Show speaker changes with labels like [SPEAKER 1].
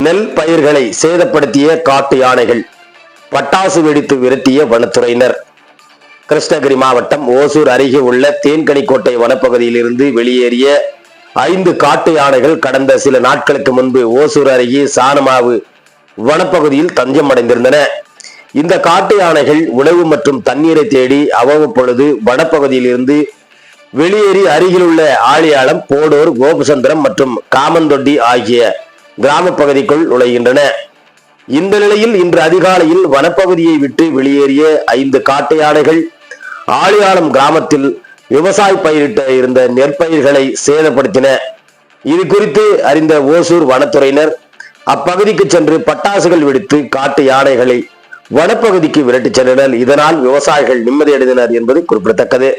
[SPEAKER 1] நெல் பயிர்களை சேதப்படுத்திய காட்டு யானைகள், பட்டாசு வெடித்து விரட்டிய வனத்துறையினர். கிருஷ்ணகிரி மாவட்டம் ஓசூர் அருகே உள்ள தேன்கனிக்கோட்டை வனப்பகுதியில் இருந்து வெளியேறிய 5 காட்டு யானைகள் கடந்த சில நாட்களுக்கு முன்பு ஓசூர் அருகே சாணமாவு வனப்பகுதியில் தஞ்சம் அடைந்திருந்தன. இந்த காட்டு யானைகள் உணவு மற்றும் தண்ணீரை தேடி அவ்வப்பொழுது வனப்பகுதியில் இருந்து வெளியேறி அருகில் உள்ள ஆழியாளம், போடூர், கோபுசந்திரம் மற்றும் காமந்தொட்டி ஆகிய கிராம பகுதிக்குள் நுழைகின்றன. இந்த நிலையில் இன்று அதிகாலையில் வனப்பகுதியை விட்டு வெளியேறிய 5 காட்டு யானைகள் ஆழியாளம் கிராமத்தில் விவசாய பயிரிட்ட இருந்த நெற்பயிர்களை சேதப்படுத்தின. இது குறித்து அறிந்த ஓசூர் வனத்துறையினர் அப்பகுதிக்கு சென்று பட்டாசுகள் வெடித்து காட்டு யானைகளை வனப்பகுதிக்கு விரட்டி சென்றனர். இதனால் விவசாயிகள் நிம்மதியடைந்தனர் என்பது குறிப்பிடத்தக்கது.